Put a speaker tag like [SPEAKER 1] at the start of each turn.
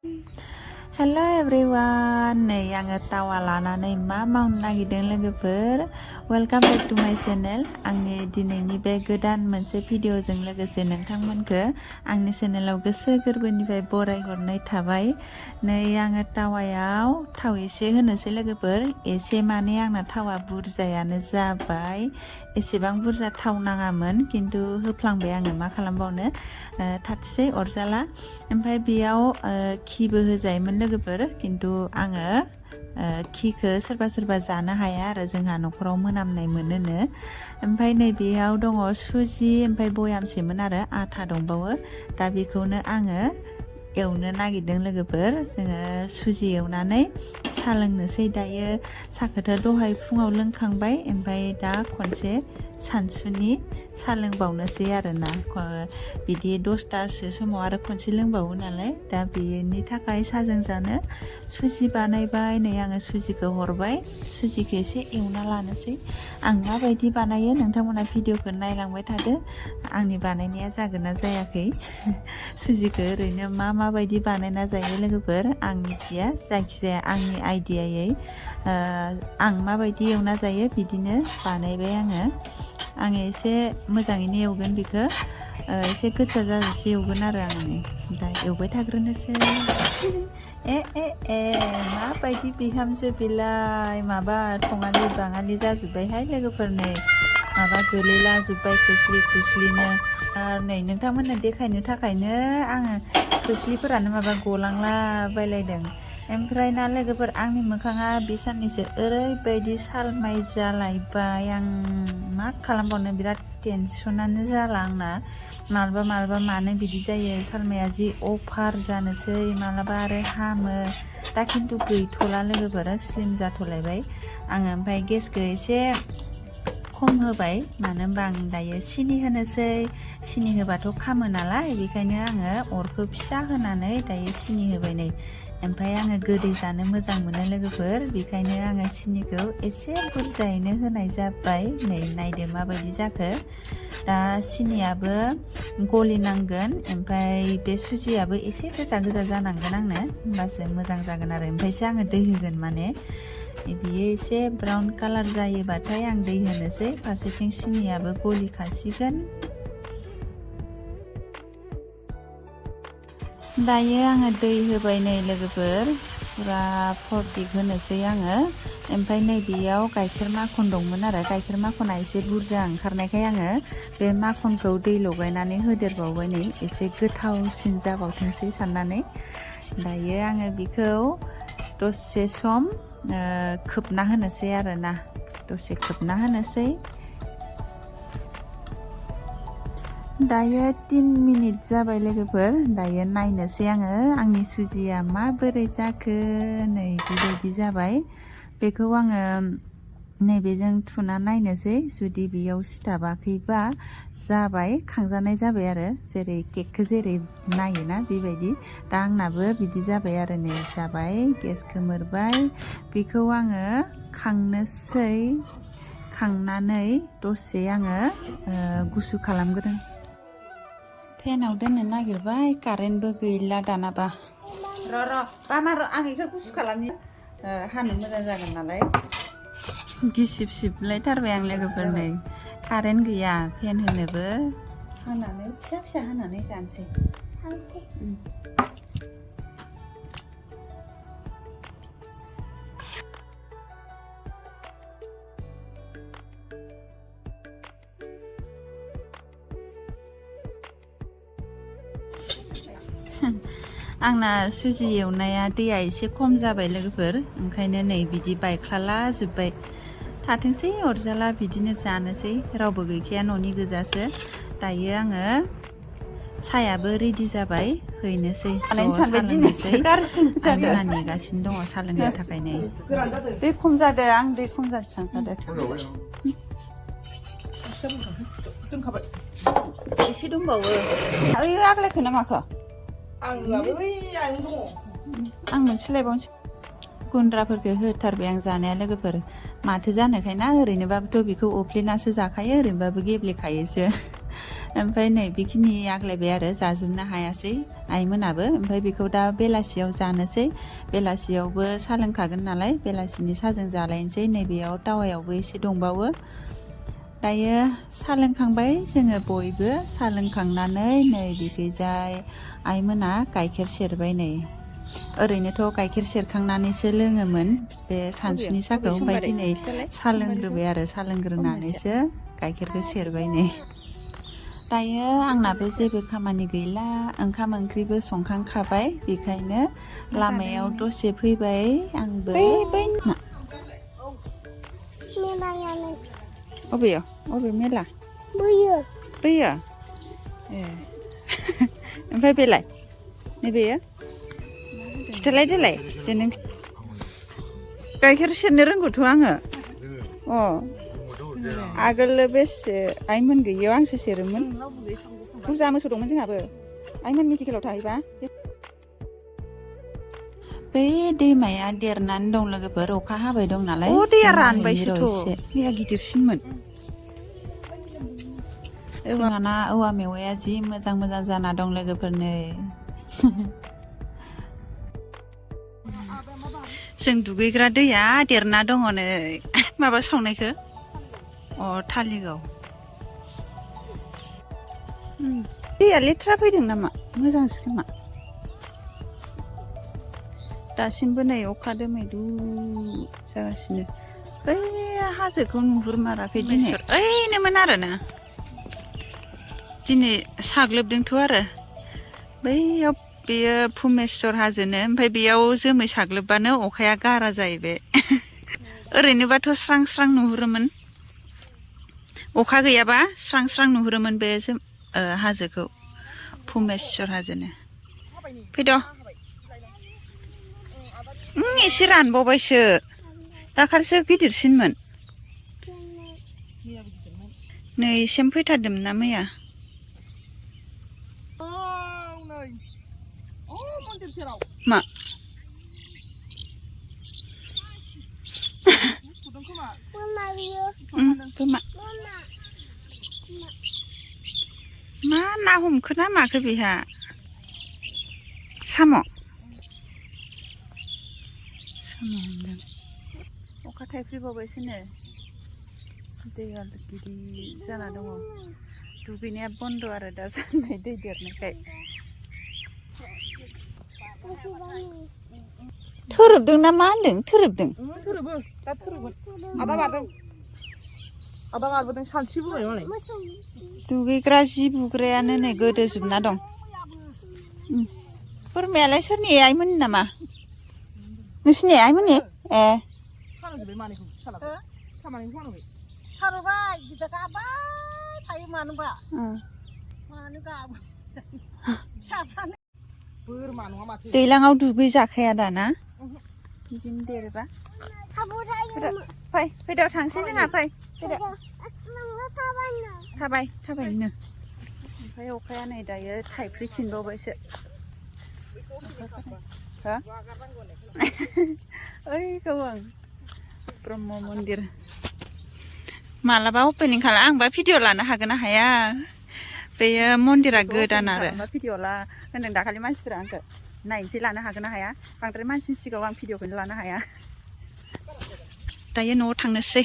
[SPEAKER 1] Hello everyone, नै आङो तावा लानानै मा मावनो नागिरदों लोगोफोर वेलकाम बेक टु माय चेनेल आंनि दिनैनि बे गोदान मोनसे भिडिअजों लोगोसे नोंथांमोनखौ आंनि चेनेलाव गोसो गोरबोनिफ्राय बरायहरनाय थाबाय नै आङो तावायाव थाव एसे होनोसै लोगोफोर एसे माने आंना थावा बुरजायानो जाबाय एसेबां बुरजा थाव नाङामोन किन्तु होफ्लांबाय आङो मा खालामबावनो थाथोंसै अरजाला ओमफ्राय बेयाव खिबो होजायोमोन लोगोफोर किन्तु आङो खिखौ सोरबा सोरबा जानो हाया आरो जोंहा न'खराव मोनामनाय मोनोनो ओमफ्राय नै बेयाव दङ सुजि ओमफ्राय बयामसेमोन आरो आथा दंबावो दा बेखौनो आङो एवनो नागिरदों लोगोफोर जोङो सुजि एवनानै साहा लोंनोसै दायो साहाखौथ' दहाय फुङाव लोंखांबाय ओमफ्राय दा खनसे सानसुनि साहा लोंबावनोसै आरोना बिदि 10टासो समाव आरो खनसे लोंबावो नालाय दा बेनि थाखाय साहाजों जानो सुजि बानायबाय नै आङो सुजिखौ हरबाय सुजिखौ एसे एवना लानोसै आं माबायदि बानायो नोंथांमोना भिडिअखौ नायलांबाय थादो आंनि बानायनाया जागोन ना जायाखै सुजिखौ ओरैनो माबायदि बानायना जायो लोगोफोर आं मिथिया जायखिजाया आंनि आइडियायै आं माबायदि एवना जायो बिदिनो बानायबाय आङो एसे मोजाङैनो एवगोन बेखौ एसे गोजा जाजासे एवगोन आरो आङो दा एवबाय थाग्रोनोसै माबायदि बिहामजो बेलाय माबा थङालि बाङालि जाजोब्बायहाय लोगोफोरनै माबा गोलैला जोब्बाय खुस्लिनो नै नोंथांमोननो देखायनो थाखायनो आङो खोस्लिफोरानो माबा गलांला बायलायदों ओमफ्राय ना लोगोफोर आंनि मोखाङा बे साननैसो ओरैबायदि सालमाय जालायबाय आं मा खालामबावनो बिराद टेनसनानो जाला आंना मालाबा मानो बिदि जायो सालमाया जि अफार जानोसै मालाबा आरो हामो दा खिन्थु गैथ'ला लोगोफोर स्लिम जाथ'लायबाय आङो ओमफ्राय गेसखौ एसे खम होबाय मानो होनबा आं दायो सिनि होनोसै सिनि होबाथ' खामो नालाय बेखायनो आङो अरखौ फिसा होनानै दायो सिनि होबाय नै ओमफ्राय आङो गोदै जानो मोजां मोनो लोगोफोर बेखायनो आङो सिनिखौ एसे बुरजायैनो होनाय जाबाय नै नायदो माबायदि जाखो दा सिनियाबो गलिनांगोन ओमफ्राय बे सुजियाबो एसे गोजा जानांगोन आंनो होमबासो मोजां जागोन आरो ओमफ्रायसो आङो दै होगोन माने बियो एसे ब्राउन कालार जायोबाथाय आं दै होनोसै फारसेथिं सिनियाबो गलिखासिगोन दायो आङो दै होबाय नै लोगोफोर पुरा फर्टिक होनोसै आङो ओमफ्राय नै बेयाव गाइखेर माखन दंमोन आरो गाइखेर माखना एसे बुरजा ओंखारनायखाय आङो बे माखनखौ दै लगायनानै होदेरबावबाय नै एसे गोथावसिन जाबावथोंसै साननानै दायो आङो बेखौ दसे सम खोबना होनोसै आरोना दसे खोबना होनोसै दायो 3 मिनिट जाबाय लोगोफोर दायो नायनोसै आङो आंनि सुजिया माबोरै जाखो नै बेबायदि जाबाय बेखौ आङो नैबेजों थुना नायनोसै जुदि बेयाव सिथाबाखैबा जाबाय खांजानाय जाबाय आरो जेरै केकखौ जेरै नायोना बेबायदि दा आंनाबो बिदि जाबाय आरो नै जाबाय गेस खोमोरबाय बेखौ आङो खांनोसै खांनानै दसे आङो गुसु खालामग्रोदों फेनाव दोननो नागिरबाय कारेन्टबो गैला दानाबा बामा आं बेखौ गुसु खालामनि हानो मोजां जागोन नालाय गिसिबलायथारबाय आं लोगोफोर नै कारेन्ट गैया फेन होनोबो हानानै फिसा हानानै जानोसै आंना सुजि एवनाया दैया एसे खम जाबाय लोगोफोर ओंखायनो नै बिदि बायख्लाला जोब्बाय थाथोंसै अरजाला बिदिनो जानोसै रावबो गैखाया न'नि गोजासो दायो आङो साहायाबो रेडि जाबाय हैनोसै आं नेगासिनो दङ साहा लोंनो थाखाय नै दै खम जादों आं दै खम जादों सानखादों एसे दंबावो ओइ आग्लायखो ना माखो आं मोनसे लायबावनोसै गुन्द्राफोरखौ होथारबाय आं जानाया लोगोफोर माथो जानोखाय ना ओरैनोबाबोथ' बेखौ अफ्लेनासो जाखायो ओरैनोबाबो गेब्लेखायोसो ओमफ्राय नै बेखिनि आग्लायबाय आरो जाजोबनो हायासै आइमोनाबो ओमफ्राय बेखौ दा बेलासियाव जानोसै बेलासियावबो साहा लोंखागोन नालाय बेलासिनि साहाजों जालायनोसै नैबेयाव टावायावबो एसे दंबावो दायो साहा लोंखांबाय जोङो बयबो साहा लोंखांनानै नै बेखैजाय आइमोना गाइखेर सेरबाय नै ओरैनोथ' गाइखेर सेरखांनानैसो लोङोमोन बे सानसुनि साहाखौ ओमफ्राय दिनै साहा लोंग्रोबाय आरो साहा लोंग्रोनानैसो गाइखेरखौ सेरबाय नै दायो आंनाबो जेबो खामानि गैला ओंखाम ओंख्रिबो संखांखाबाय बेखायनो लामायाव दसे फैबाय आंबो अबे मेला बैयो ए ओमफ्राय बेलाय नैबेयो खिथालाय देलाय नों गाइखेर सेरनो रोंगौथ' आङो अ आगोल बेसे आइमोन गैयियाव आंसो सेरोमोन बुरजा मोसौ दंमोन जोंहाबो आइमोन मेडिकेलाव थाहैबा बे दैमाया देरनानै दं लोगोफोर अखा हाबाय दं नालाय दैया रानबायसोथ' दैया गिदिरसिनमोन जोंहाना औवा मेवाया जि मोजां मोजां जाना दं लोगोफोरनो जों दुगैग्रा दैया देरना दङ नै माबा सावनायखौ अ थालिगाव दैया लेथ्रा फैदों नामा मोजांसो खोमा दासिमबो नै अखा दोमैदु जागासिनो बै हाजोखौ नुहुरमाराखै दिनै ओइनोमोन आरो ना दिनै साग्लोबदोंथ' आरो बैयाव बेयो भुमेस्वर हाजोनो ओमफ्राय बेयाव जोमै साग्लोबबानो अखाया गारा जाहैबाय ओरैनोबाथ' स्रां स्रां नुहुरोमोन अखा गैयाबा स्रां स्रां नुहुरोमोन बे हाजोखौ भुमेस्वर हाजोनो फैद' एसे रानबावबायसो दाखालिसो गिदिरसिनमोन नै एसेम फैथारदोंमोन ना मैया मा मा ना हमखो ना माखो बेहा साम' हमदों अखा थाइफ्रिबावबायसोनो दैया गिदिर जाना दङ दुगैनाया बन्द' आरो दा जानाय दै देरनायखाय थोरोबदों ना मा होनदों थोरोबदों
[SPEAKER 2] थोरोबो दा थोरोबगोन आदा बारबोदों सानस्रिबोबाय मालाय
[SPEAKER 1] दुगैग्रा जि बुग्रायानो नै गोदोजोबना दं बोरमायालाय सोरनि आइमोननि नामा नोंसिनि आइमोननि ए
[SPEAKER 2] खानांजोबबाय मानैखौ सामानैखौ खानांबाय
[SPEAKER 3] खारबाय गिदिर गाबाय थायो मानोबा मानो गाबो फिसाफ्रानो
[SPEAKER 2] बोरमा नङा माथो
[SPEAKER 1] दैलाङाव दुगै जाखाया दाना बिदिनो देरोबा फै फैदाव थांसै जोंहा फै थाबायनो ओमफ्राय अखाया नै दायो थाइफ्रिफिनबावबायसो हो ओइ गोबां ब्रह्म मन्दिर मालाबा अपेनिं खालाम आंबा भिडिअ लानो हागोन ना हाया बेयो मन्दिरा गोदान आरो भिडिअ ला होनदों दाखालि मानसिफोरा आंखौ नायनोसै लानो हागोन ना हाया बांद्राय मानसिनि सिगाङाव आं भिडिअखौनो लानो हाया दायो न'आव थांनोसै